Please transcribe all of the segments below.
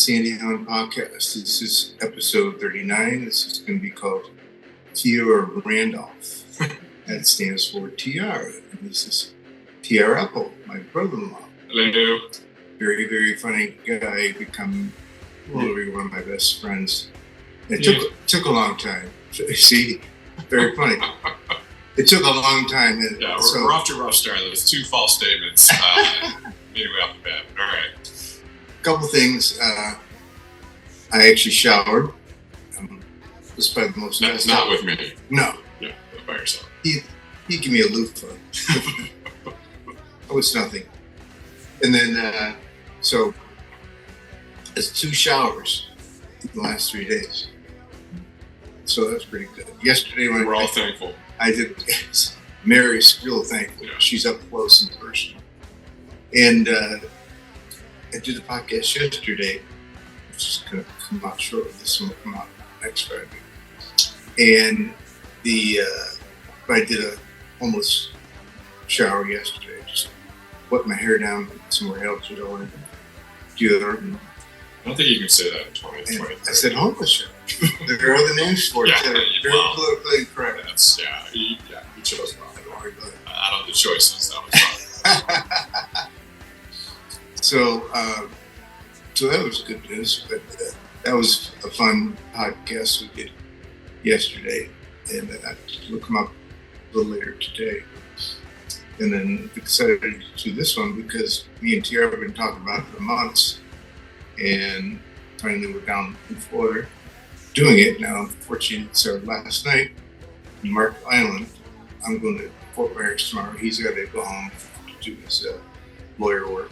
Sandy Hahn podcast. This is episode 39. This is going to be called Theodore Randolph. That stands for TR. And this is TR Apple, my brother-in-law. Hello. Very, very funny guy. Become literally one of my best friends. It took a long time. See, very funny. It took a long time. Yeah, we're off to a rough start. Those two false statements. Anyway, off the bat. All right. Couple things. I actually showered. This is probably the most. Not with me. No. Yeah, by yourself. He gave me a loofah. Oh, it's nothing. And then, so it's 2 showers in the last 3 days. So that's pretty good. Yesterday, when we're all thankful. I did. Mary's still thankful. Yeah. She's up close and personal. And I did a podcast yesterday, which is going to come out shortly. This one will come out next Friday. And I did a homeless shower yesterday. Just wet my hair down somewhere else. You don't want to do that. I don't think you can say that in 2020. I said homeless shower. There are other names for it that are very politically incorrect. You chose wrong. Out of the choices, that was wrong. So that was good news. But that was a fun podcast we did yesterday, and we'll come up a little later today. And then I'm excited to do this one because me and Tiara have been talking about it for months, and finally we're down in Florida doing it. Now, unfortunately, it's our last night in Mark Island. I'm going to Fort Myers tomorrow. He's got to go home to do his lawyer work.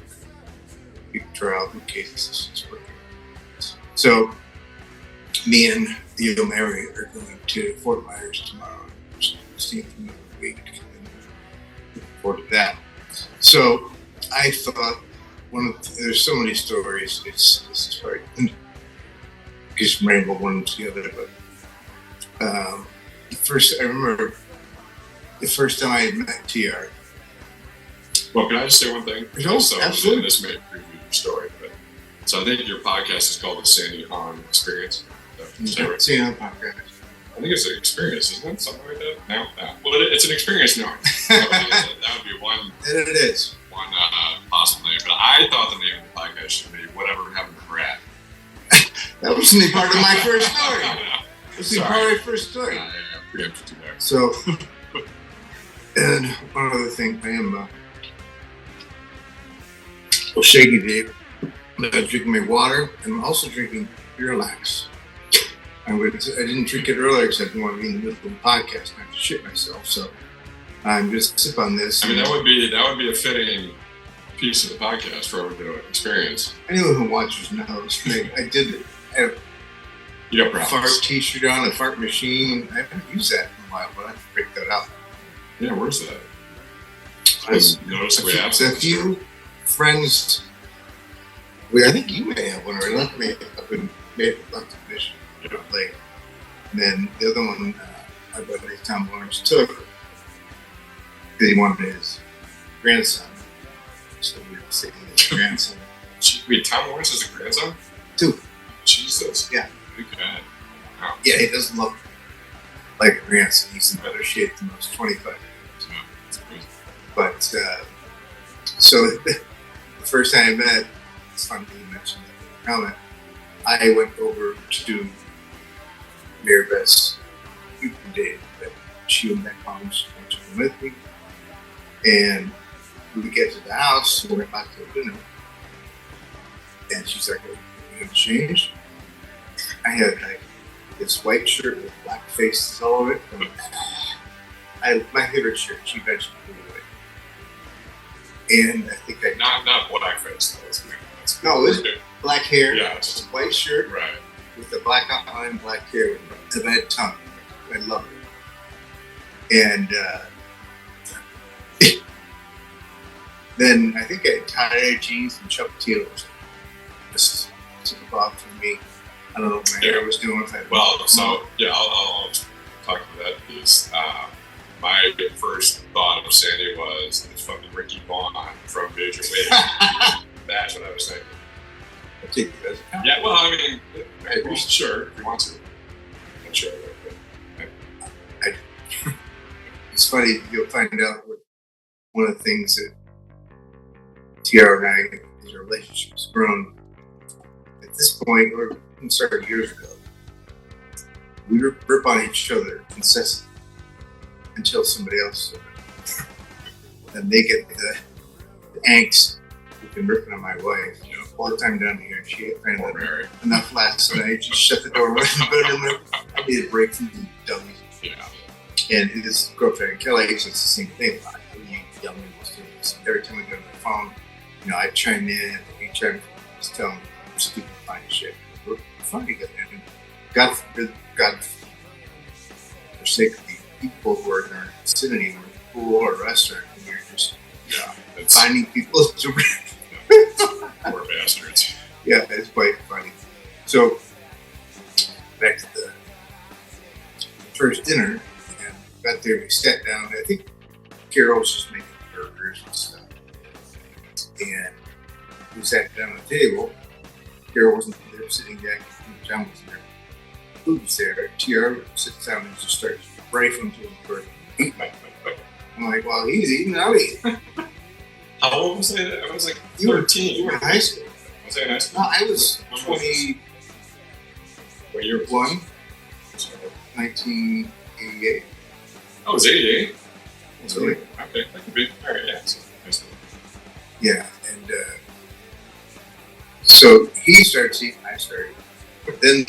Big trial in case this is working. So, me and Theo Mary are going to Fort Myers tomorrow. Seeing for another week. Looking forward to that. So, I thought there's so many stories. This is hard. Just ramble one together, but I remember the first time I met TR. Well, can I just say one thing? So, absolutely. This may preview your story, but so I think your podcast is called the Sandy Hahn Experience. Right? Sandy Hahn podcast. I think it's an experience, isn't it? Something like that. No. Well, it's an experience. No, that would be one. It is one possible name, but I thought the name of the podcast should be "Whatever Happened to Brad." That wasn't the part of my first story. That was the part of my first story. Preempted you there. So, and one other thing, I am shaky today. I'm drinking my water, and I'm also drinking Relax. I didn't drink it earlier because I didn't want to be in the middle of the podcast and I have to shit myself. So I'm just sip on this. I mean, that would be a fitting piece of the podcast for everyone to experience. Anyone who watches knows. I did it. I have a fart t-shirt on, a fart machine. I haven't used that in a while, but I have to break that out. Yeah, where's that? A few friends. I think you may have one, or I left me up in Mission. Late. And then the other one, my buddy Tom Lawrence took because he wanted his grandson. So we were saying his grandson. Wait, Tom Lawrence is a grandson? 2. Jesus. Yeah. Big guy. Wow. Yeah, he doesn't look like a grandson. He's in better shape than those 25 years. Yeah, but so the first time I met, it's funny that you mentioned that comment. I went over to Mary Beth's date that she and Matt Collins went to come with me. And we get to the house, and we're about to go dinner. And she's like, "Are you going to change?" I had like this white shirt with black faces all over it. My favorite shirt, she eventually threw away. And I think not black face, though. No, it was black hair. Yeah, it's a white shirt. Right. With the black outline, black hair, with a red tongue. I love it. And then I think I had tie-dye jeans and Chuck Taylors. This is a bob for me. I don't know what my hair was doing with that. Well, so, yeah, I'll talk about that piece. My first thought of Sandy was it's fucking Ricky Vaughn from Major League. That's what I was thinking. I'll take it as a compliment. Yeah, well, I mean, well, sure, if you want to. I'm sure. It's funny, you'll find out what one of the things that TR and I, as our relationship's grown. At this point, we started years ago. We rip on each other incessantly until somebody else and they get the angst. We've been ripping on my wife all the time down here. She had found enough last night. Just shut the door, went in the bedroom. I need a break from the dummies. Yeah. And his girlfriend Kelly says the same thing. You yell at every time we go to the phone, I chime in. He chimes in, just tell him stupid funny shit. We're funny, and God forbid, God forsake the people who are in our vicinity, or a pool or a restaurant, and you're just finding people to poor bastards. Yeah, it's quite funny. So back to the first dinner, and got there. We sat down. I think Carol was just making burgers and stuff, and we sat down at the table. Carol wasn't there, sitting back. John wasn't there. Food was there. TR sits down and just starts rifling to him for eat. I'm like, well, he's eating. I'll eat. How old was I? I was like 13. You were in high school. Was I in high school? No, I was 20. What year was one? 1988. Oh, it was 88? Really? Okay, that could be. All right, yeah. So, yeah, and so he starts eating, I started. But then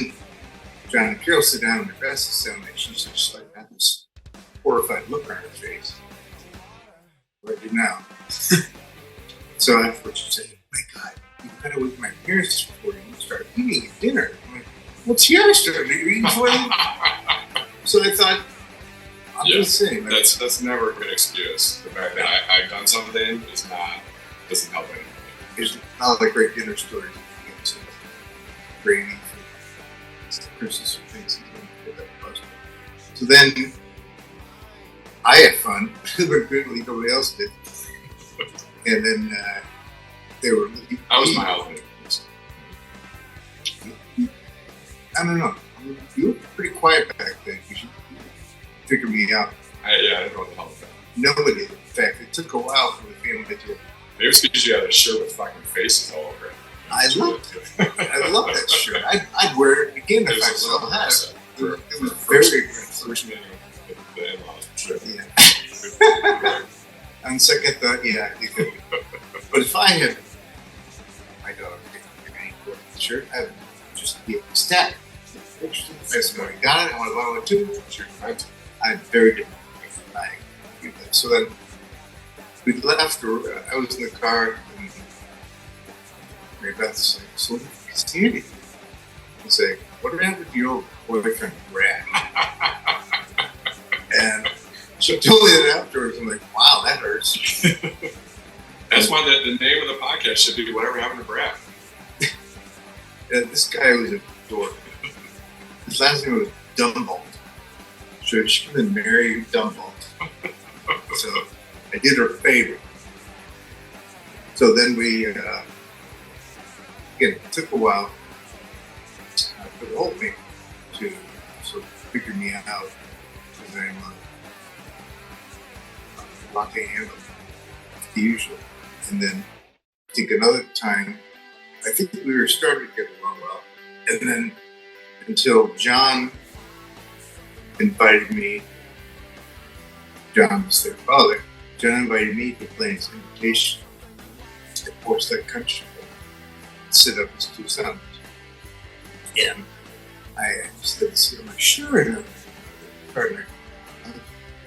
John and Carol sit down and the rest is down, and she's just like, got this horrified look on her face. What do now? So afterwards she said, my God, you gotta wake my parents before you start eating at dinner. I'm like, what's yours starting to eat for you? So I thought, I'm just saying. That's never a good excuse. The fact that I've done something doesn't help anything. There's not a great dinner story. So gravy for Christmas or things. So then I had fun, but really nobody else did. And then they were. I was my husband. I don't know. You were pretty quiet back then. You should figure me out. I didn't know what the hell was that. Nobody did. In fact, it took a while for the family to. Maybe it's because you had a shirt with fucking faces all over it. I love that shirt. I'd wear it again if I still had it. It was very aggressive. First meeting with the in-laws, for sure. Yeah. On second thought, yeah, you could. But if I had my daughter getting a shirt, I would just be ecstatic. That's when I got it. I want to buy one too. Sure, I'm very different. So then we left. I was in the car, and Mary Beth's like, "So Sandy," I say, "What happened to your old boyfriend, Brad?" And she told me that afterwards. I'm like, "Wow, that hurts." That's why the name of the podcast should be "Whatever Happened to Brad." This guy was a dork. His last name was Dumbolt. So she could have married Dumbolt. So I did her a favor. So then we, again, it took a while for the whole thing to sort of figure me out because I'm a latte handle, the usual. And then I think another time, I think we were starting to get along well. And then until John invited me, John was their father, John invited me to play his invitation at Forsyth Country Club, sit up his two sons. And I said, I'm like, sure, partner.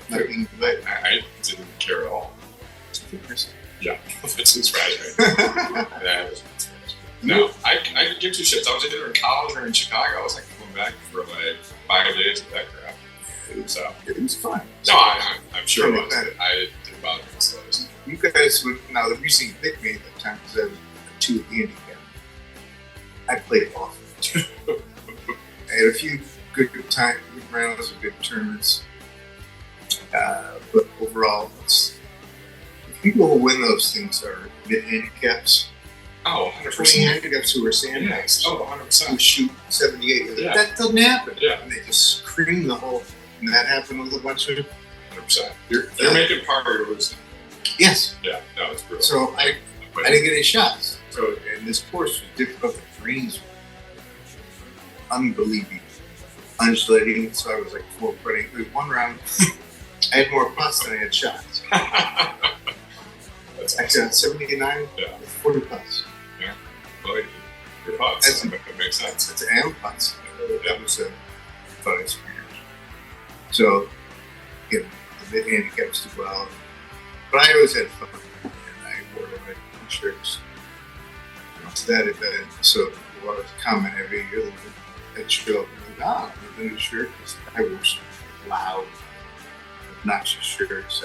Not being invited. I didn't care at all. Yeah, it's his right. No, I could give two shits. I was either in college or in Chicago. I was like coming back for like 5 days with that crap. It was fun. No, I'm sure it was. I didn't bother myself. You guys would, now the reason you picked me at the time was I was a 2 handicap. I played golf. I had a few good rounds of good tournaments. But overall, the people who win those things are mid handicaps. Oh, Between 100%. handicap who were Sandy Hahn. Yes. Oh, 100%. Who shoot 78. Yeah. That doesn't happen. Yeah. And they just scream the whole. And that happened with a bunch of. 100%. You're making part of it. Yes. Yeah, that was brutal. So I didn't get any shots. So and this course was difficult. The greens were unbelievable, undulating. So I was like 4-putting. It was one round. I had more putts than I had shots. That's I got 79 with 40 putts. Yeah. Well, your putts. That makes sense. It's and putts. That was a fun experience. So, you know, the mid handicaps as well. But I always had fun. And I wore my shirts to that event. So, a lot of comment every year that I'd show up and go, the new shirt. I wore some loud, obnoxious shirts.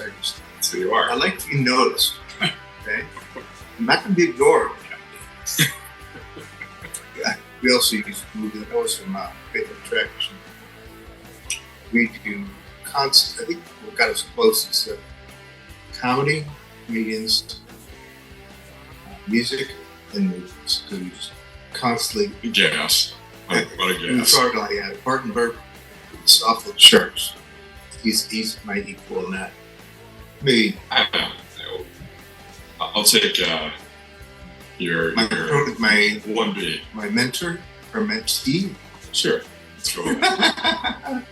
So you are. I like to be noticed. Okay? I'm not going to be ignored. We also use movie notes from Fatal Attraction. We do constant, I think we got as close as comedy, comedians, music, and movies. Because we just constantly. Gas. What a We gas. started like Barton Burke, it's off the charts. He's my equal in that. Maybe I'll take your my 1B. my mentor or mentee. Sure. Let's go with that.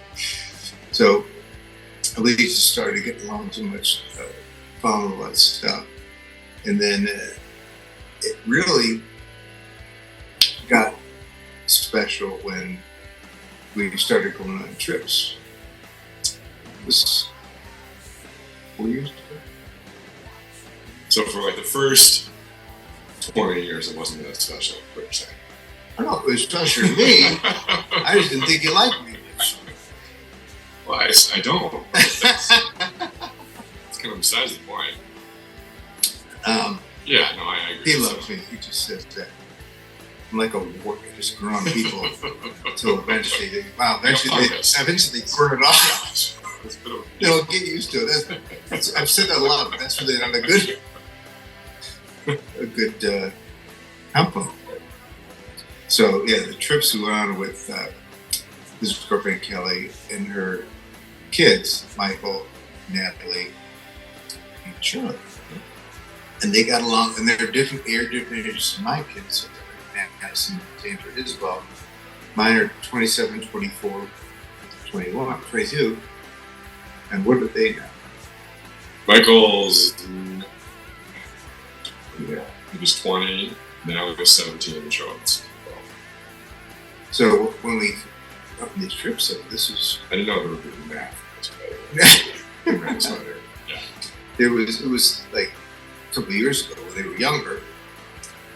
So at least started to get along so much, following a lot of stuff, and then it really got special when we started going on trips. It was 4 years ago. So for like the first 20 years, it wasn't that special. What you're saying? I don't know if it was special to me. I just didn't think you liked me. Well, I don't. It's kind of besides the point. Yeah, no, I agree. He loves me. He just says that. I'm like a wart. I just grew on people until eventually they burn it off. They'll get used to it. I've said that a lot, but that's really not a good combo. So yeah, the trips we went on with his girlfriend Kelly and her kids, Michael, Natalie, and Charlotte, and they got along. And they're different ages than my kids. Madison, Sandra, Isabel. Mine are 27, 24, 21, 22. And what are they now? Michael's, he was 20, now he was 17 and Charlotte's 12. So when we went on these trips, this was. I didn't know there would be math. Yeah. It was like a couple of years ago when they were younger,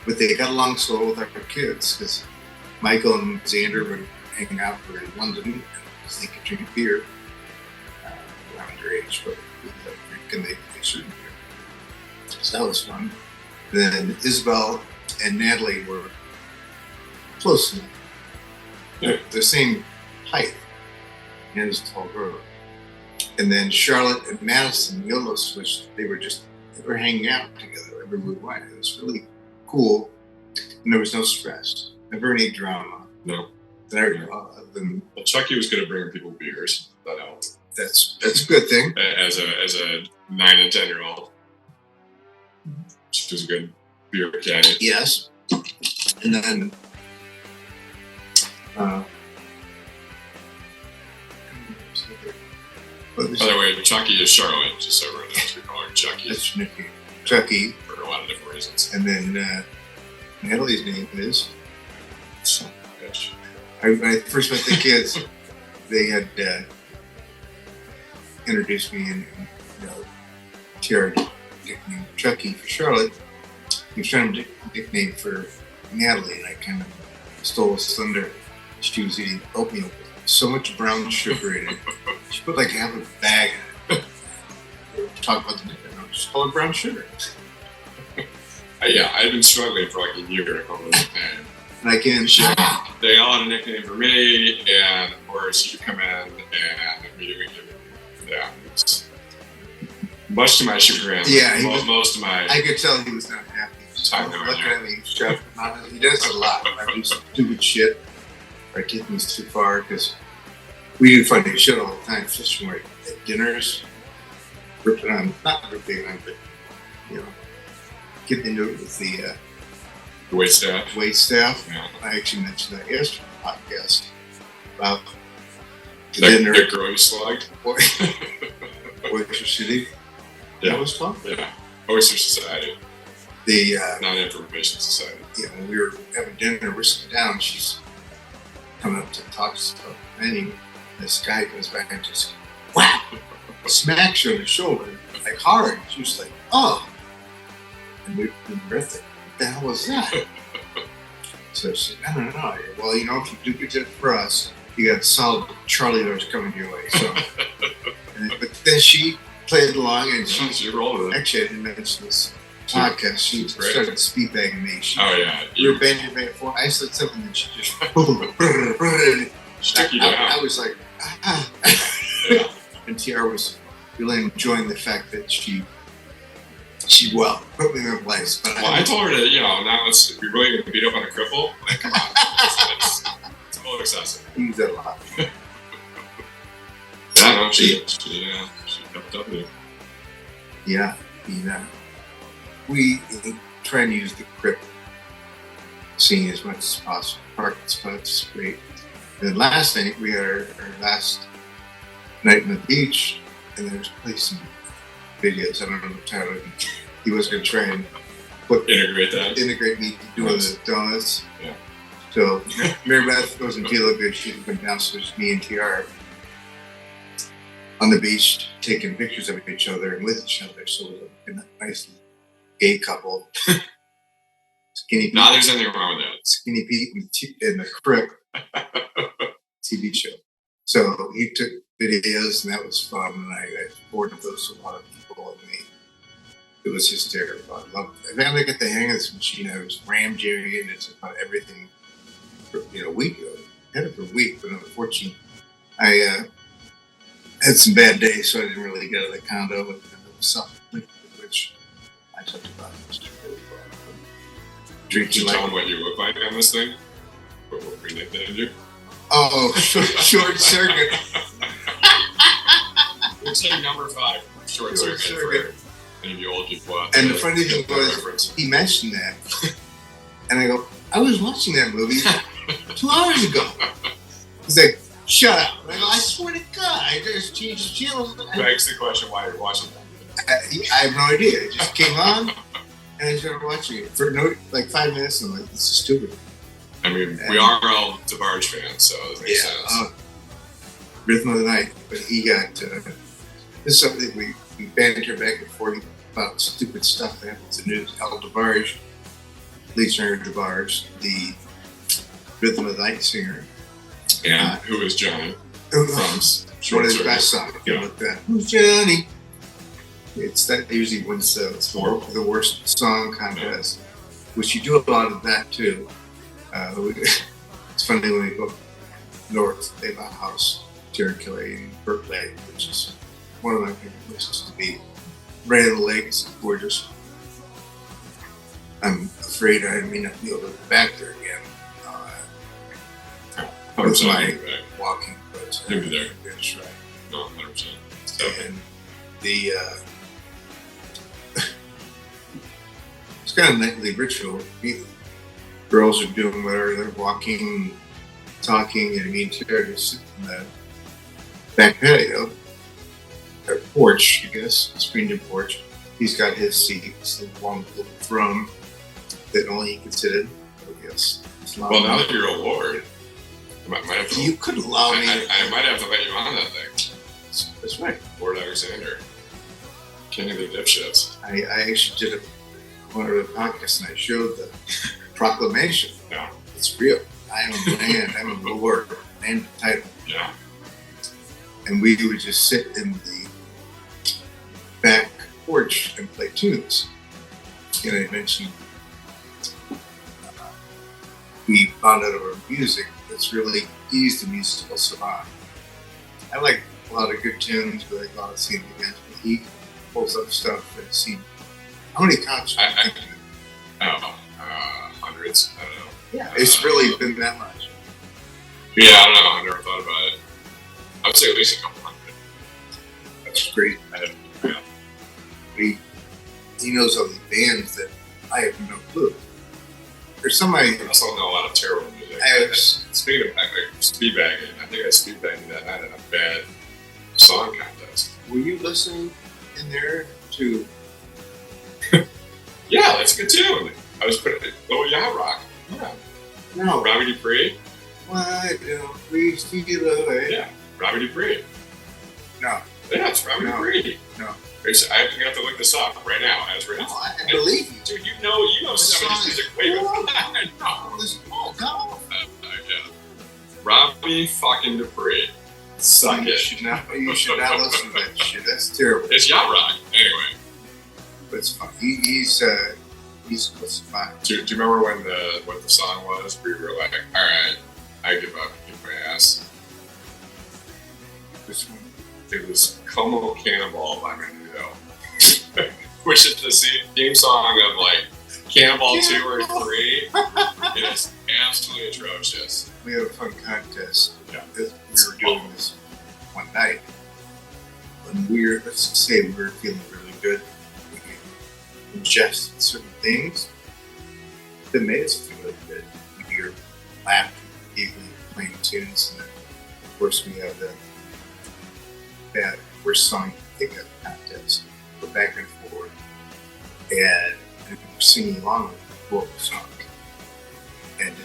but they got along so well with our kids because Michael and Xander would hang out. We were in London because they could drink a beer around their age, but and they shouldn't drink. So that was fun. Then Isabel and Natalie were close enough. They're the same height, and as a tall girl. And then Charlotte and Madison, Yola switched. They were hanging out together everywhere we went. It was really cool, and there was no stress, never any drama. No. Well, Chucky was good at bringing people beers. That helped. That's a good thing. As a 9 and 10-year-old, she was a good beer caddy. Yes, and then. By the way, Chucky is Charlotte, just so everyone knows. We call her Chucky. That's your nickname. Chucky. For a lot of different reasons. And then Natalie's name is. Son of a bitch. When I first met the kids, they had introduced me and Tiara nicknamed Chucky for Charlotte. He was trying to nickname for Natalie, and I kind of stole his thunder. She was eating oatmeal with so much brown sugar in it. She put like half a bag in it. Talk about the nickname. I'll just call it brown sugar. Yeah, I've been struggling for like a year to come up with a nickname. And I can. They all had a nickname for me, and of course you come in and immediately it's much to my chagrin. Yeah, most of my. I could tell he was not happy. Time looking at me. stuff. He does it a lot. I do stupid shit. Or take things too far because we do funny shit all the time, just when we're at dinners, ripping on, not ripping on, but, you know, getting into it with the wait staff. Yeah. I actually mentioned that yesterday on the podcast about the dinner. The girl you slugged? Oyster City. Yeah. That was fun. Yeah. Oyster Society. The Non-Information Society. Yeah, when we were having dinner, we're sitting down, she's coming up to talk to us about the menu. This guy goes back and just whap, smacks her on the shoulder, like hard. She was like, oh. And we breathed it. What the hell was that? So she said, I don't know. Well, you know, if you do good job for us, you got solid Charlie doors coming your way. So, but then she played along and she rolled with it. Actually, I didn't mention this podcast. She started speed bagging me. We were banging back and forth. I said something and she just stick you down. I was like, ah. Yeah. And TR was really enjoying the fact that she put me in her place. But I told her to, now if you're really going to beat up on a cripple, like, come on. It's a little excessive. You use that a lot. Yeah, no, she kept up with it. Yeah. We try and use the crip scene as much as possible. Parking spots, great. And then last night, we had our last night on the beach, and there was some videos. I don't know what Tyler, he was going to try and integrate me doing the donuts. Yeah. So Mary Beth wasn't feeling good. She went downstairs, me and TR on the beach, taking pictures of each other and with each other. So it was a nice gay couple. Skinny Pete. No, there's anything wrong with that. Skinny Pete and the Crip TV show. So he took videos, and that was fun. And I forwarded those to a lot of people, and it was hysterical. I loved it. I finally got the hang of this machine. I was ram jamming it into about everything for a week ago. I had it for a week, but unfortunately, I had some bad days, so I didn't really get out of the condo. And there was something which I talked about. Did you tell them what you look like on this thing? What we nicknamed you? Oh, short circuit. We're saying number 5. Short circuit. For any of you old people out there. And the funny thing was, he mentioned that. And I go, I was watching that movie 2 hours ago. He's like, shut up. And I go, I swear to God, I just changed the channel. Begs the question why you're watching that. I have no idea. It just came on, and I started watching it for 5 minutes, and I'm like, this is stupid. I mean, we are all DeBarge fans, so it makes sense. Rhythm of the Night, but he got, this is something we banter back and forth about stupid stuff that happens in the news. El DeBarge, lead singer of DeBarge, the Rhythm of the Night singer. And who is Johnny? From one of his best songs. Look that. Who's Johnny? It's that usually wins the worst song contest, which you do a lot of that too. It's funny when we go north, they have a house, Cherokee in Berkeley, which is one of my favorite places to be. Right on the lake, it's gorgeous. I'm afraid I may not be able to go back there again. With my walking, but you'll be there. That's right. No, 100%. And the it's kind of a nightly ritual. Girls are doing whatever, they're walking, talking, and me and Terry just sit in the back patio, or porch, I guess, screened-in porch. He's got his seat, it's the long little throne that only he can sit in, I guess. Well, now that you're a lord, you could allow me. I might have to let you on that thing. That's right. Lord Alexander. King of the dipshits. I actually did one of the podcasts and I showed the proclamation. Yeah. It's real. I am a man, I'm a lord, and the title. Yeah. And we would just sit in the back porch and play tunes. And I mentioned we found out our music that's really eased the musical savant. I like a lot of good tunes, but I thought I'd seen it again. But he pulls up stuff and seen how many concerts. 100. hundreds. I don't know. Yeah, it's really been that much. Yeah, I don't know. I never thought about it. I would say at least a couple hundred. That's great. I have yeah. He knows all these bands that I have no clue. There's somebody. I also know a lot of terrible music. Speaking of speedbagging, I think I speedbagged that night in a bad song contest. Were you listening in there to? Yeah, that's a good tune. I was putting Little Yacht Rock. Yeah. No. Robbie Dupree. Why don't we steal away? Yeah, Robbie Dupree. No. Yeah, it's Robbie Dupree. No. I'm gonna have to look this up right now as we're. No, I believe you. Dude, you know 70s music way better than I know. Yeah. Robbie fucking Dupree. Suck it. You should not listen to that shit. That's terrible. It's yacht rock. Anyway. But it's fun. He's fine. Do you remember what the song was? We were like, all right, I give up, kick my ass. Which one? It was Como Cannonball by Menudo, which is the theme song of like Cannonball 2 or 3. It is absolutely atrocious. We had a fun contest. Yeah. We were doing this one night. When let's just say we were feeling really good. We ingest certain things that made us feel really good. We hear laughter, giggling, playing tunes, and then of course we have that worst song pickup contest. Go back and forth, and we're singing along with the vocal song, and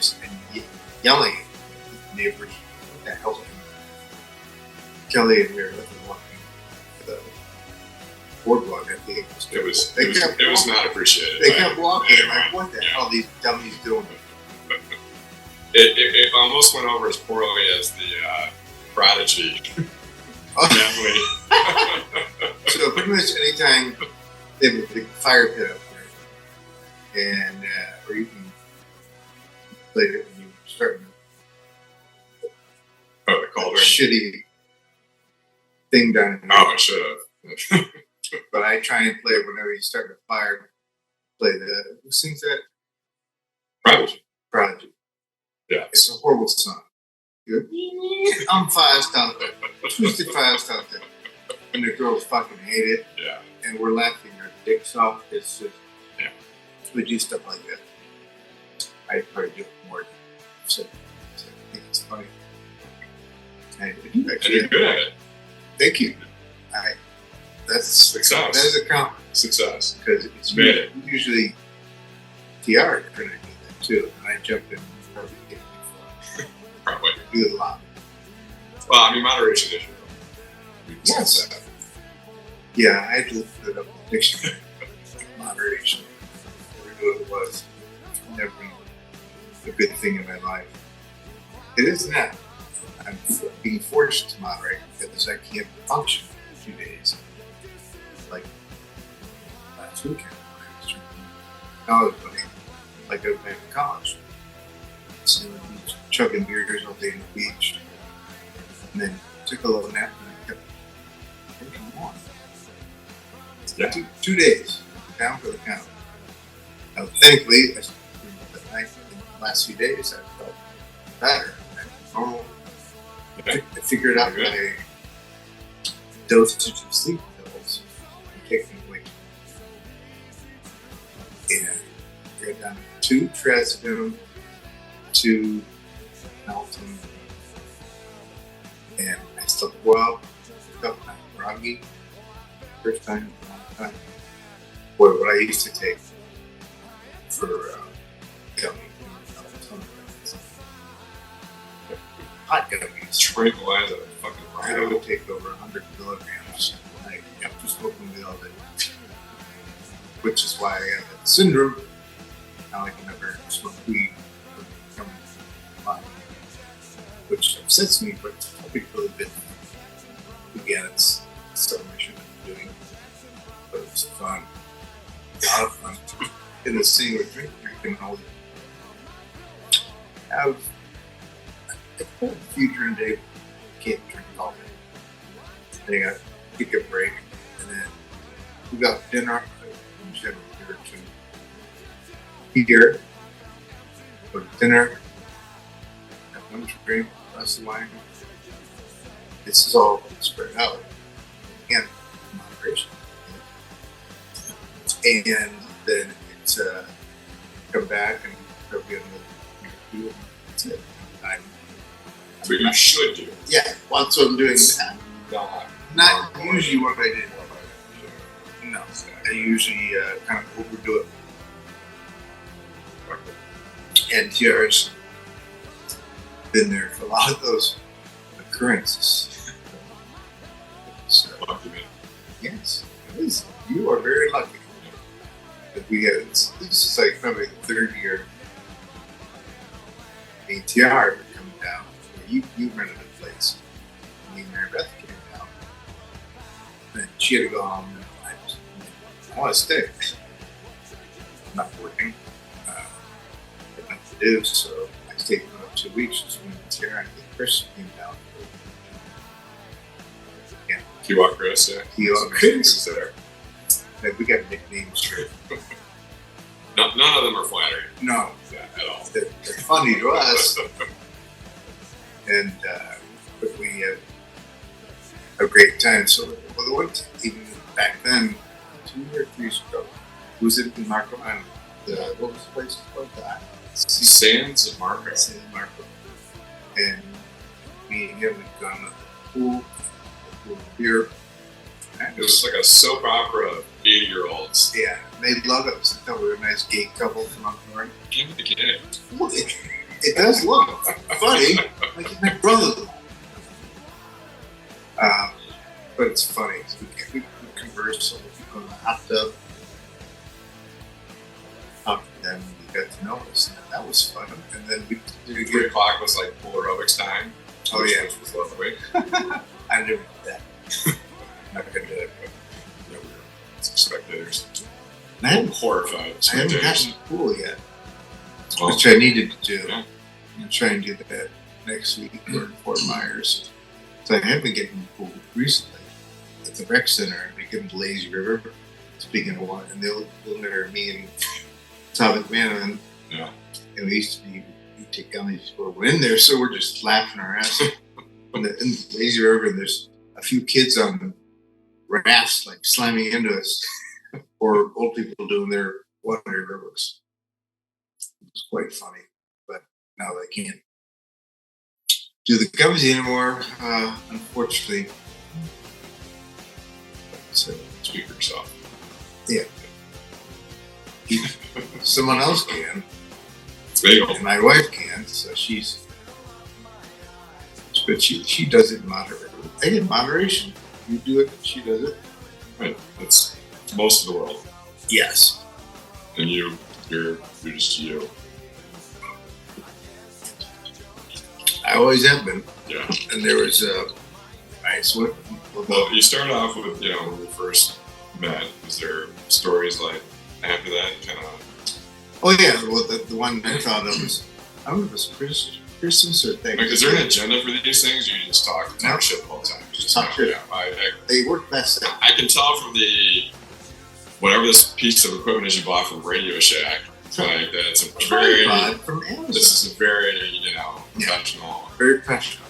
yelling at the neighbors, what the hell's going on? Kelly and Mary Lynn walking the boardwalk. I think it was not appreciated. They kept walking. Like, what the hell are these dummies doing? It almost went over as poorly as the Prodigy. So pretty much anytime they have a big fire pit up there, and or you can play it when you start the cauldron. Shitty thing down. Oh, I should have. But I try and play it whenever you start a fire. Play who sings that? Prodigy. Yeah, it's a horrible song. I'm fast out there. Twisted fast out there. And the girls fucking hate it. Yeah. And we're laughing our dicks off. It's just, yeah. We do stuff like that. I probably do it more. So I think it's funny. And you're good at it. Thank you. That's success. That is a compliment. Success. Because it's usually TR trying to do that too. And I jump in and probably get me for probably. Do it a lot. Well, I mean, moderation issue. Yes. Yeah, I had to look it up in the dictionary. Moderation. I knew it was never a good thing in my life. It is now. I'm being forced to moderate because I can't function for 2 days. Like last weekend when I was drinking college money, like I was back in college. So I was chugging beers all day on the beach. And then took a little nap and I kept drinking more. Yeah. 2 days, down for the count. Now, thankfully, in the last few days, I felt better. Normal. I figured out my dosage of sleep pills and take them away. And I got down to 2 trazodone, 2 melatonin, and I slept well. Felt kind of groggy. First time in a long time. Boy, what I used to take for gummy. Hot gummies. Tranquilizer, fucking I would take over 100 milligrams a night after smoking the all day. Which is why I have that syndrome. Now I can never smoke weed or become body. Which upsets me, but it's probably really good. Again, it's something I shouldn't be doing. But it's fun. A lot of fun. In the same with drinking, I can only have a few during the day. Can't drink all day. Then I got to take a break, and then we got dinner. We should have a beer or two. Here, go to dinner, have one drink, glass of wine. This is all spread out. Again, moderation. And then it's come back and go get another and that's it. That's what you should do. Yeah, well, that's what I'm doing now. Not Not usually what I did. No, I usually kind of overdo it. And TR's been there for a lot of those occurrences. So, yes, it is. You are very lucky that we have. This is like probably the third year. TR coming down. You rented a place. Me and Mary Beth came down. And she had to go home. And I want to stay. I'm not working. Got nothing to do, so I stayed for about 2 weeks. Just when it's here, I think Chris came down. Yeah. Kiwa Chris, yeah. Kiwa Chris. There. Like, we got nicknames for it. None of them are flattering. No. Yeah, at all. They're funny to us. And but we have a great time. So the one even back then, 2 or 3 years ago, was it in Marco Island? What was the place called? Sands of Marco. San Marco. And me and him had gone to the pool beer. It was like a soap opera of 80-year-olds. Yeah, they loved us. I thought we were a nice gay couple from up north. Give me the kid. Well, it does look funny, like my brother. But it's funny. We converse on the hot tub. Talked to them, and we got to know us. And that was fun. And then we did 3 o'clock was like pool aerobics time. Oh, yeah. Which was lovely. I never did that. Not gonna do it, but you know, we were spectators. And I haven't Horrified gotten spectators. to the pool yet, Well, which I needed to do. yeah. I'm gonna try and do that next week. We're in Fort Myers. So I have been getting in the pool recently at the rec center. We get in the Lazy River. Speaking of one, and they'll there me and Tom McMahon, Yeah. and we used to be we take gummies before we're in there, so we're just laughing our ass in the Lazy River. And there's a few kids on the rafts like slamming into us, or old people doing their water aerobics. It's quite funny, but now they can't do the gummies anymore, unfortunately. So Speak for yourself. yeah, someone else can, It's bagel. and my wife can. So but she does it in moderation. In moderation, you do it, she does it. Right. That's most of the world. Yes. And you're just you. I always have been. Yeah. And there was what Well, you started off with, when we first met, was there stories like after that kind of? Oh yeah, well the one I thought of was, I don't know if it's Christmas or thing. Like, is there an agenda for these things, or you just talk shit the whole time? Just talk shit. Yeah, They work best. I can tell from whatever this piece of equipment is you bought from Radio Shack, like that it's a very, from Amazon. this is a very, professional. Very professional.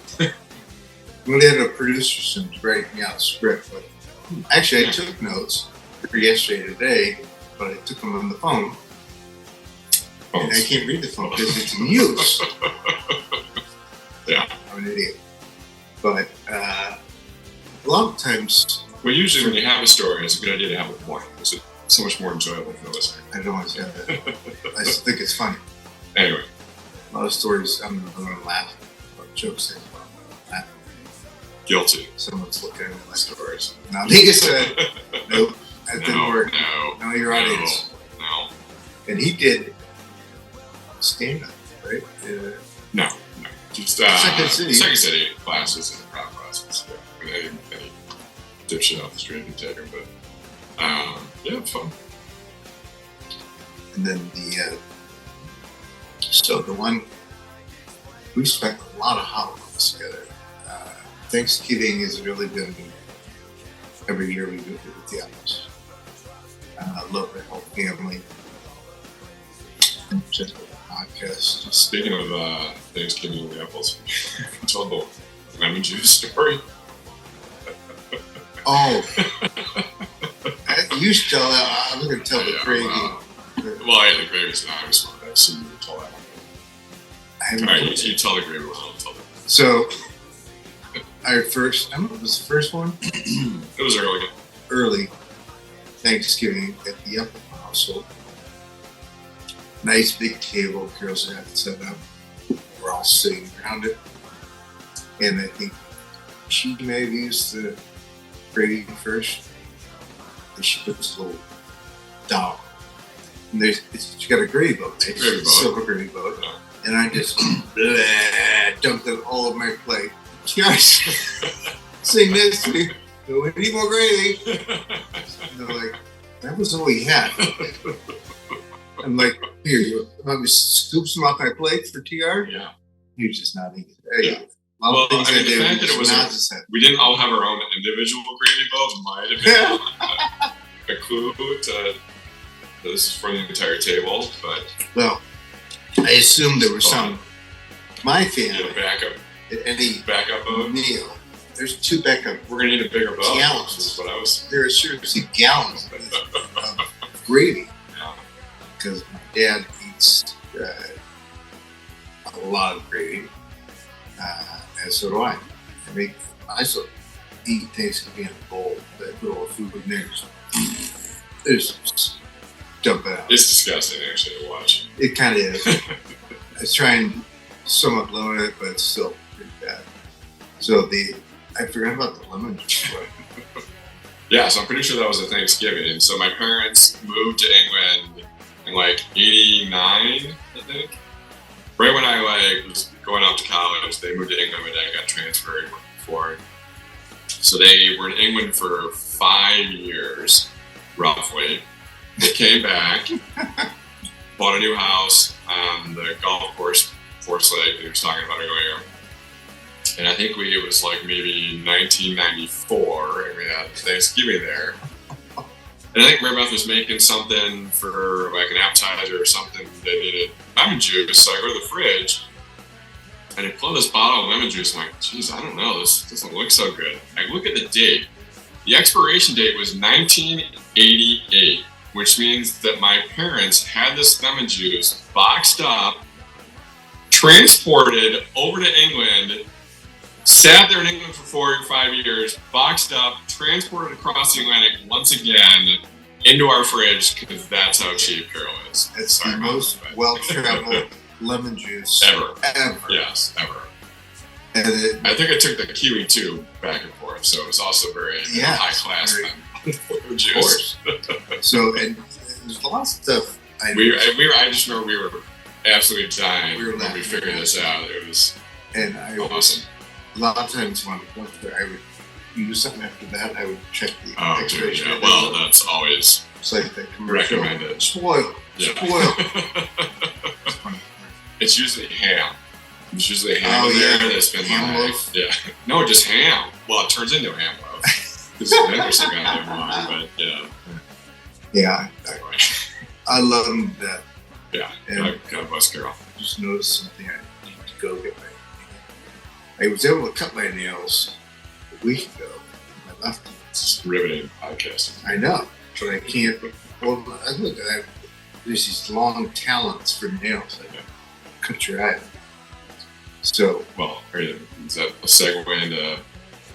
We had a producer some write me out a script, but actually I took notes for yesterday and today, but I took them on the phone. And I can't read the phone because it's in use. Yeah. I'm an idiot. But a lot of times, Well, usually when you have a story, it's a good idea to have a point. It's so much more enjoyable for the listener. I don't want to say that. I just think it's funny. Anyway. A lot of stories, I'm going to laugh. About jokes, I'm laugh. Guilty. Someone's looking at my stories. Now, Nigga said, nope, that didn't work. No, your audience. No. And he did stand up, right? No. Just Second City classes and improv classes. Yeah. Any dipshit off the street can take them, but yeah, it's fun. And then so the one, we spent a lot of holidays together. Thanksgiving has really been, every year we do it with the others. I love the whole family. And just podcast. Speaking of Thanksgiving apples, I told the lemon juice story. Oh, you should tell that. I'm going to tell the gravy. Well, the gravy's not. I was fine. I've seen you tell that one. All right, you tell the gravy one. I'll tell the. So, our first, I don't know, was the first one? It was early. Early Thanksgiving at the Upper household. Nice big table, girls had it set up. We're all sitting around it. And I think she may have used the gravy first. And she put this little doll. And she got a gravy boat. Silver gravy boat. Yeah. And I just dumped it all over my plate. Guys, sing this to me. We need more gravy. And they're like, that was all we had. I'm like, here, you want me to scoop some off my plate for TR? Yeah. He was just not eating it. Hey, yeah. Well, I mean, the fact that it was we didn't all have our own individual gravy bowls might have been a clue to this is for the entire table, but. Well, I assumed there was some, my family, backup, any backup boat? meal. There's 2 backup. We're going to need a bigger boat. Gallons. Is what I was. There are seriously gallons of gravy. Because my dad eats a lot of gravy, and so do I. I mean, I still eat Thanksgiving in a bowl, that put all the food in there. Just dump it out. It's disgusting, actually, to watch. It kind of is. I try and somewhat lower it, but it's still pretty bad. So I forgot about the lemon juice. Yeah, so I'm pretty sure that was a Thanksgiving. And so my parents moved to England in like 89, I think. Right when I was going off to college, they moved to England. My dad got transferred before. So they were in England for 5 years, roughly. They came back, bought a new house on the golf course, Forest Lake, that he was talking about earlier. And I think it was like maybe 1994, and we had Thanksgiving there. And I think Mary Beth was making something for like an appetizer or something. They needed lemon juice, so I go to the fridge, and I pull this bottle of lemon juice. I'm like, geez, I don't know, this doesn't look so good. I look at the date. The expiration date was 1988, which means that my parents had this lemon juice boxed up, transported over to England, sat there in England for 4 or 5 years, boxed up, transported across the Atlantic once again into our fridge because that's how cheap Carol is. It's the most well-traveled lemon juice ever. Yes, ever. And I think I took the Kiwi too back and forth, so it was also very high class lemon juice. Of course. So, and there's a lot of stuff. I just remember we were absolutely dying when we figured this out. It was awesome. A lot of times when I went there, I would use something after that. I would check the expiration date. Well, that's always like that commercial. Recommended. Spoil. It's usually ham. There's usually ham in there that's been ham loaf. Yeah. No, just ham. Well, it turns into a ham loaf. This is an interesting goddamn one, but yeah. Yeah. Anyway. I love that. Yeah. God bless Carol. I just noticed something. I need to go get my. I was able to cut my nails a week ago. I left them. It's riveting podcast. I know, but I can't. Well, look, there's these long talons for nails. I cut your eye. So, well, is that a segue into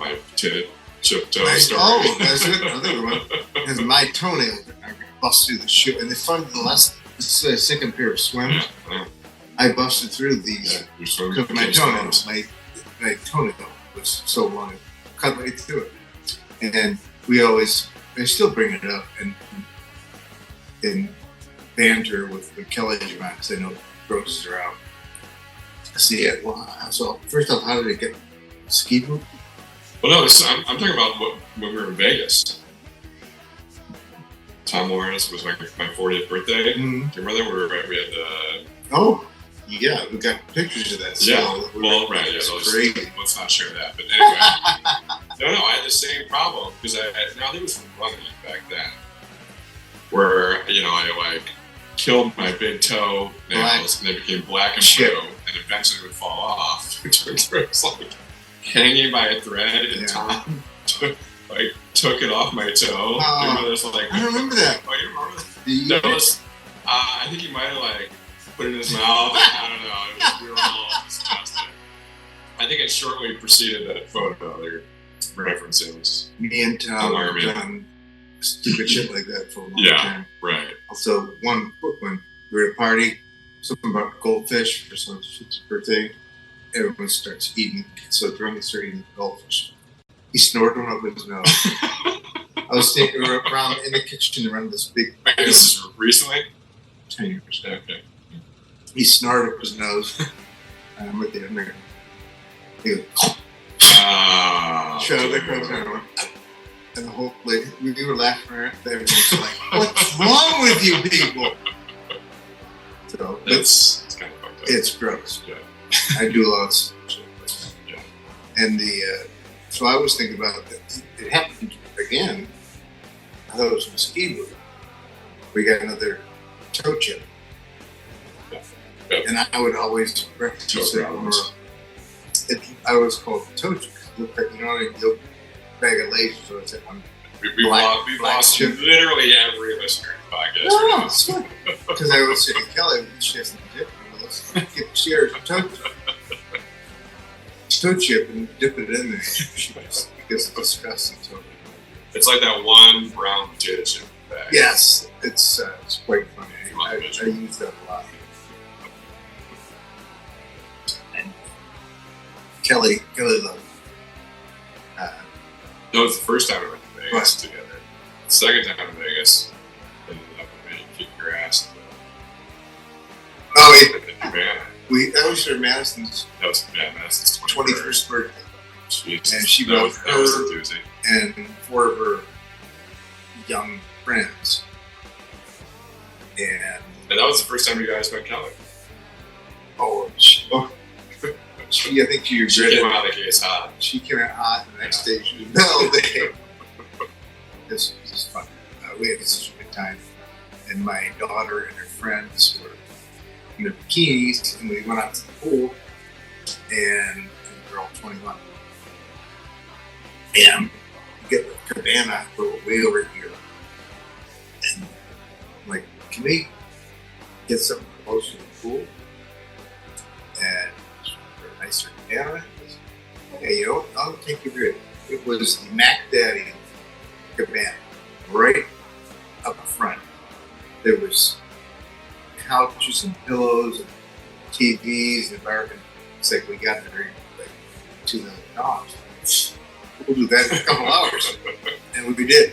my potato chip toe story? Oh, that's it. Another one. Because my toenail, I bust through the shoe, and they found the second pair of swims. Yeah. I busted through these because my toenails, my toenail was so long, it cut right through it. And I still bring it up in banter with Kelly Javon, because I know roses are out. See it. Well, so first off, how did it get ski boot? Well, no, I'm talking about when we were in Vegas. Tom Lawrence was my 40th birthday. Mm-hmm. Do you remember that? We had the. Oh, yeah, we got pictures of that. So right. Yeah, let's not share that. But anyway, no, I had the same problem because I think it was from running back then, where I killed my big toe nails, and they became black and blue, and eventually would fall off. It was like hanging by a thread, and Tom took it off my toe. I remember that. Oh, you remember that? That was, I think he might have like put it in his mouth. I don't know. We were all disgusted. I think it shortly preceded that photo you're referencing. Me and Tom have done stupid shit like that for a long time. Right. Also, one quick one. We were at a party, something about goldfish for someone's birthday. Everyone starts eating, so drunk, start eating goldfish. He snorted one up his nose. I was standing around in the kitchen around this big. This is recently? 10 years. Okay. He snorted up his nose. I'm right there. He goes, shut up, that girl's going. And the whole place, we were laughing around. Everyone's like, what's wrong with you people? So it's kind of fucked up. It's gross. Yeah. I do a lot of shit. Yeah. And so I was thinking about it. It happened again. I thought it was a ski boot. We got another toe chip. Yeah. And I would always reference it more. I was called toe chip. It looked like, a bag of laces, so it's one. We've lost literally every listener in the podcast. No, because I was saying, Kelly, she has some dip. Let's get shares of toe chip and dip it in there. Because it's disgusting. So. It's like that one brown potato chip bag. Yes, it's quite funny. I use that a lot. And Kelly loved it. That was the first time we went to Vegas together. The second time in Vegas, ended up with me kicking your ass. Oh, yeah. Havana. That was her Madison's. That was Madison's 21st birthday. Jesus. And she brought her and 4 of her young friends. And that was the first time you guys met Kelly. I think she came out of the case hot. She came out hot, and the next day she was no day. This is fun. We had such a good time. And my daughter and her friends were in their bikinis, and we went out to the pool, and they're all 21. And we get the cabana way over here. And I'm like, can we get something close to the pool? And a nicer cabana. Hey, I'll take you through it. It was the Mac Daddy cabana, right up front. There was couches and pillows and TVs and everything. It's like we got there like $2,000. We'll do that in a couple hours, and we did.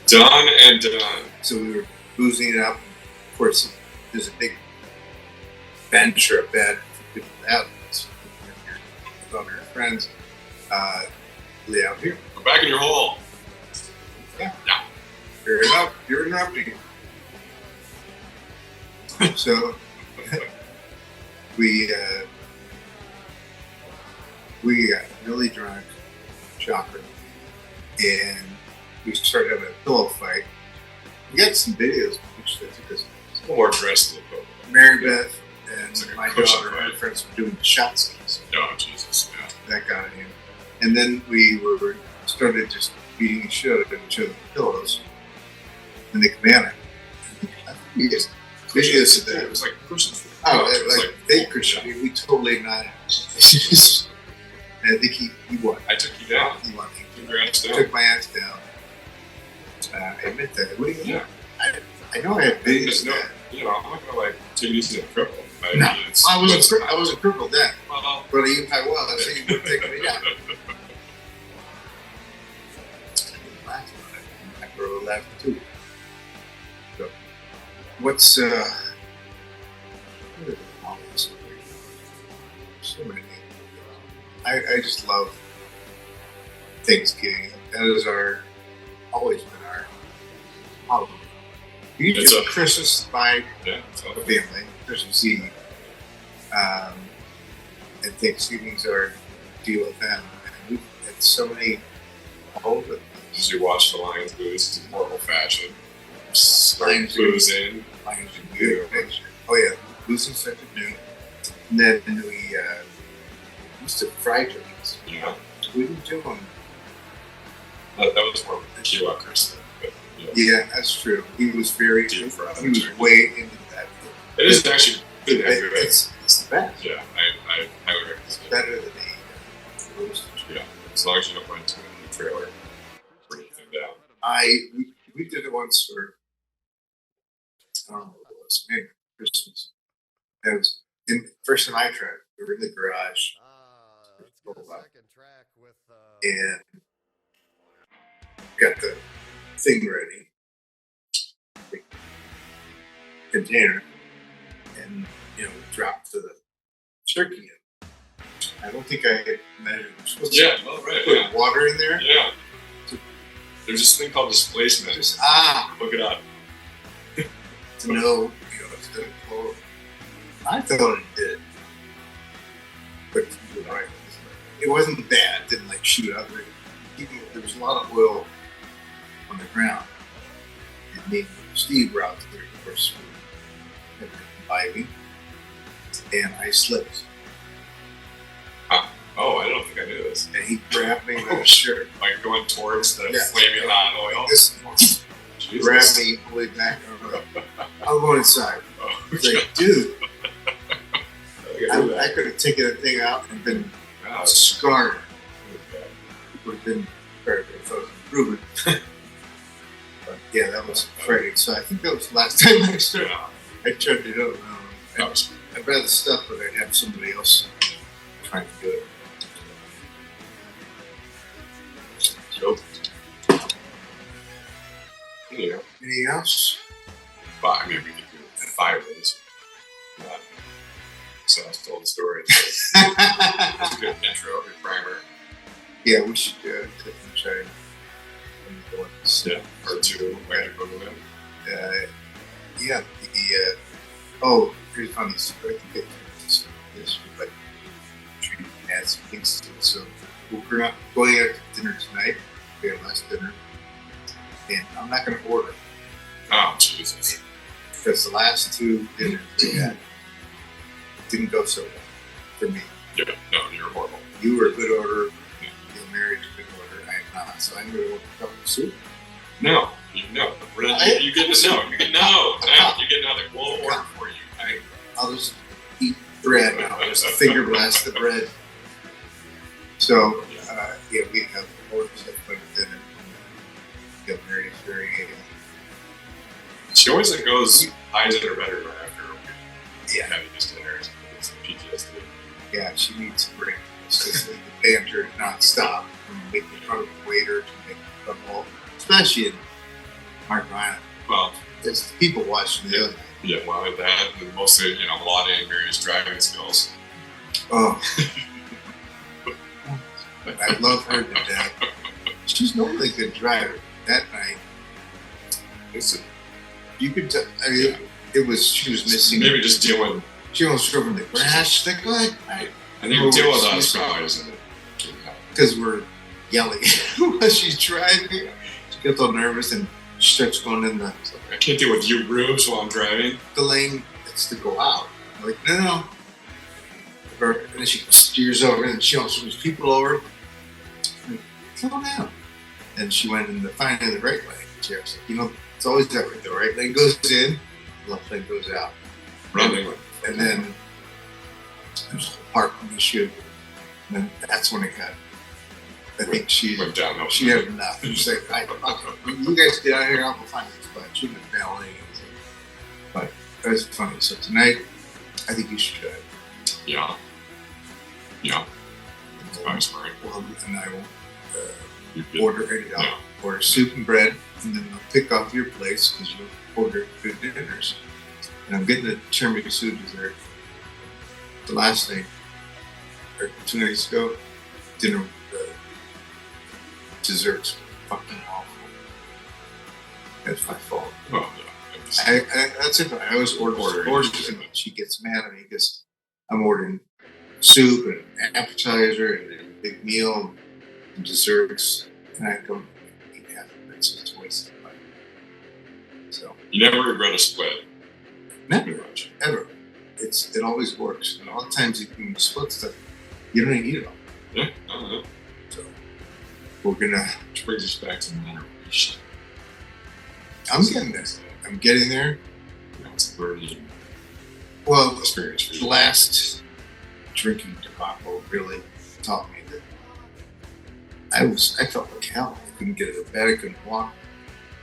Done and done. So we were boozing it up. Of course, there's a big bench or a bed for people to have. With all your friends, lay out here. Go back in your hole. Yeah. Fair enough. You're interrupting. So we got really drunk, shocker, and we started having a pillow fight. We got some videos, which they took us. It's more dressed than the pillow. Mary Beth and my daughter and my friends were doing shot skis. Oh, Jesus. Yeah. That got in. And then we started just beating the shit out of each other with pillows in the cabana. We just videos of that. It was like cushions. They cushion. We totally ignited it. And I think he won. I took you down. He won. Congrats, down. Took my ass down. I admit that. What do you Yeah. I know I have videos of that. I'm not gonna take it easy and cripple. No, I wasn't crippled then. Well, but if I was, I think you would take me down. I probably laughed too. So, what's so many. I just love Thanksgiving. That is always been our holiday. You do Christmas by the family, Christmas Eve, and Thanksgiving's our deal with them. And we've had so many all of it. Did you watch the Lions lose in horrible fashion? Lions Blues in. Lions are good. Oh yeah, losing such a new. And then we used to fry turkeys. Yeah. We didn't do them. That was more the Kiwakers thing. But, Yeah, that's true. He was very. Deep fried He was turkey. way into that. It is actually good. It's the best. Yeah, I highly recommend It's it. better than the roasted. Yeah, as long as you don't go into it in the trailer, bring anything down. We did it once for I don't know what it was, maybe Christmas. It was first time I tried. We were in the garage. And got the thing ready, the container, and dropped the turkey in. I don't think I had measured. Yeah, oh, right. Put water in there. Yeah. There's this thing called displacement. Just Look it up. to know, it's going to flow. I thought it did, but you're right. It wasn't bad. It didn't like shoot out. There was a lot of oil on the ground. And me and Steve were out there, of course, imbibing, and I slipped. Oh, I don't think I knew this. And he grabbed me by the shirt. Like going towards the Yeah. flaming hot oil. This Jesus. grabbed me, pulled me back. I'm going inside. Oh, It's like, dude, I I could have taken the thing out and been wow. scarred. It would have been better if I was improving. But yeah, that was frightening. So I think that was the last time I tried to do it. I'd rather stuff, but I'd have somebody else trying to do it. So, anything else? Well, I mean, we could do it in 5 days. So I told the story. It's a good intro, good primer. Yeah, we should definitely try Yeah, or 2 way to go to them. yeah, here's funny story. I think this but treated add some things to it. So we're not going out to dinner tonight. We have last dinner, and I'm not going to order Oh, Jesus. because the last 2 dinners we had didn't go so well for me. Yeah, no, you're horrible. You were a good order. You're married to a good order. I am not. So I'm going to order a cup of soup. No, you know. You get to know. You get no. You get another. We'll order for you. I'll just eat bread now. Just finger blast the bread. So, we have ordered stuff for dinner. Mary's very. She always goes highs and are better right after having this dinner. It's PTSD. Yeah, she needs a break. It's just like the banter not stop from making fun of the waiter to making fun of all, especially in Mark Ryan. Well, there's people watching the other. Yeah, well, that and mostly, Melania and Mary's driving skills. Oh, I love her to death. She's normally a good driver. That night, you could tell. I mean, it was she was missing. Maybe just dealing. She almost drove in the grass. She's like, "What?" I think deal with us guys because we're yelling while she's driving. She gets all nervous and she starts going in the. I can't deal with you grooves while I'm driving. The lane that's to go out. I'm like, no. And then she steers over and she also moves people over. I'm like, slow down. And she went in finally the right lane. She was like, it's always that way. The right lane goes in, the left lane goes out. Running. And then there's a parking issue. And then that's when it got. I think she went down. She had enough. She's like, you guys get out here, I'll go find this spot. She was bailing. But that was funny. So tonight, I think you should drive. Yeah. I'm smart. Well, and I will order soup and bread, and then I'll pick off your place because you'll order good dinners. And I'm getting the tiramisu dessert. The last night, or 2 nights ago, dinner desserts fucking awful. That's my fault. Oh, yeah. That's it. I always order and she gets mad at me because I'm ordering soup and appetizer and a big meal and desserts, and I don't eat half of it, so it's a waste of money. So you never regret a split. never, Pretty much. ever. It always works. And all the times you can split stuff, you don't eat it all. Yeah, I don't know. So we're gonna. Which brings us back to moderation. I'm getting there. I'm getting there. It's a learning Well, experience for the you. last drinking debacle really taught me that I felt like hell. I couldn't get out of bed. I couldn't walk.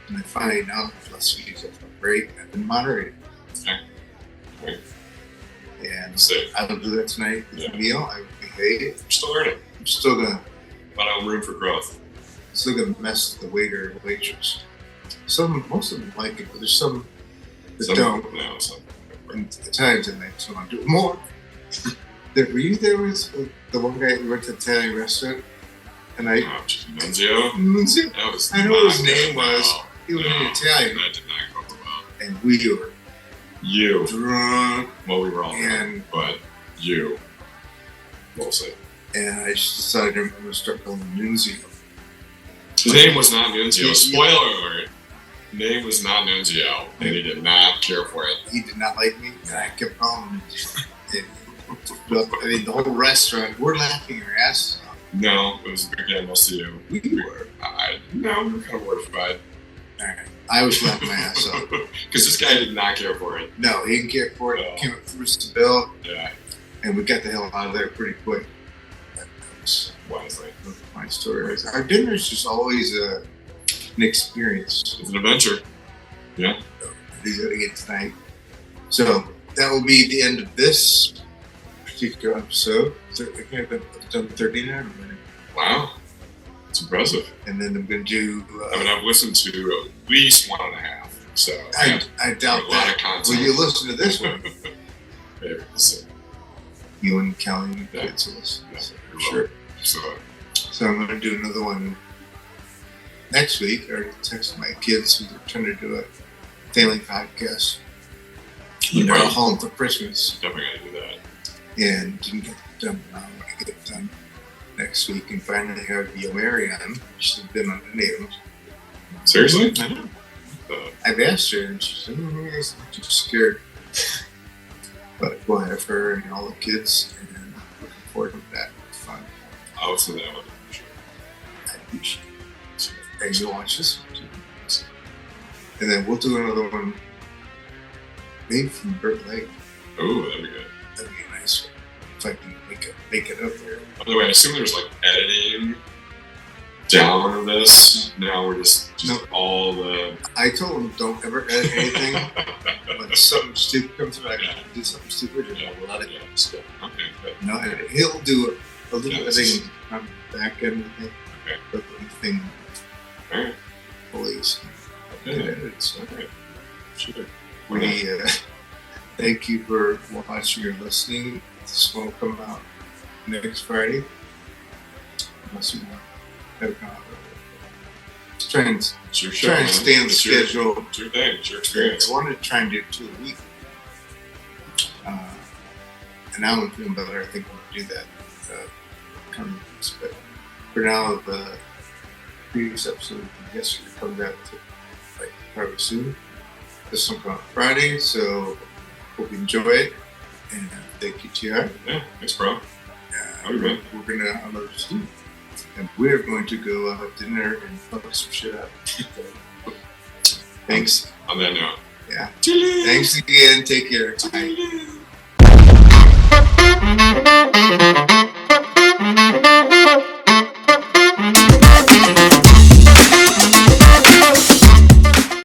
And I finally now the last few days I felt great. I've been moderating. Okay. Okay. And So, I will do that tonight with Yeah. the meal. I will behave. I'm still learning. I'm still gonna Room for growth. mess with the waiter and waitress. Most of them like it, but there's some that Some don't. No, some. And at times I make someone do it more. Were you there with the one guy who went to the Italian restaurant? And I Nunzio? That was I know what his not name good. was. No, He was no, in Italian. That did not go well. And we were You. drunk. Well, we were all And- but you. We'll see. And I just decided I'm going to start calling him Nunzio. His name was not Nunzio. Yeah. Spoiler alert. Name was not Nunzio, and he did not care for it. He did not like me, and I kept calling him Nunzio. I mean, the whole restaurant, we're laughing our asses off. No, it was again mostly you. We were. No, we were kind of mortified. All right. I was laughing my ass off. Because this guy did not care for it. No, he didn't care for it. No. He came up through the bill, Yeah, and we got the hell out of there pretty quick. That was wisely. my story. Our dinner's just always an experience. It's an adventure. Yeah. He's going to get tonight. So that will be the end of this particular episode. So I think I've done 39 of them. Wow. It's impressive. And then I'm going to do. I mean, I've listened to at least 1.5. So I doubt a lot that. of content. When you listen to this one, Maybe we'll see. you and Kelly and Yeah. kids will listen. Yeah, So, we sure. will. So I'm going to do another one next week. I already texted my kids who are trying to do a family podcast. You They're all might home for Christmas definitely gotta do that. and didn't get it done. Now I'm going to get it done next week and finally have Mary on. She's been on the nails. Seriously? I know. Uh, I've asked her and she said, I'm just scared. But we'll have her and all the kids and looking forward to that. It's fun. I'll listen to that one for sure. I appreciate it. So, And you'll watch this one too. And then we'll do another one maybe from Burt Lake. ooh, that'd be good. That'd be a nice one. If I can make it up there. By the way, I assume there's like editing down of this. Now we're just No. all the. I told him don't ever edit anything. When something stupid comes out, I gotta do something stupid and I'll let it go. So, okay, good. No, edit. He'll do it. He'll do Yeah, everything on the back end of it. Okay. But anything All right. police get Okay. edited. So Okay. Sure. we thank you for watching or listening. This one will come out next Friday. Unless you want to have it come out earlier. Try and It's your show. try and man. stay on the It's your- schedule. It's your thing. It's your I experience. wanted to try and do 2 a week. And now I'm feeling better. I think we'll do that coming weeks. But for now, the previous episode yesterday comes out like probably soon. This one comes out Friday, so hope you enjoy it. And thank you, TR. Yeah. Thanks, bro. Okay. We're gonna unload Steve. And we're going to go have dinner and fuck some shit up. Thanks. On that note. Yeah. Toodaloo. Thanks again. Take care. Bye. Toodaloo.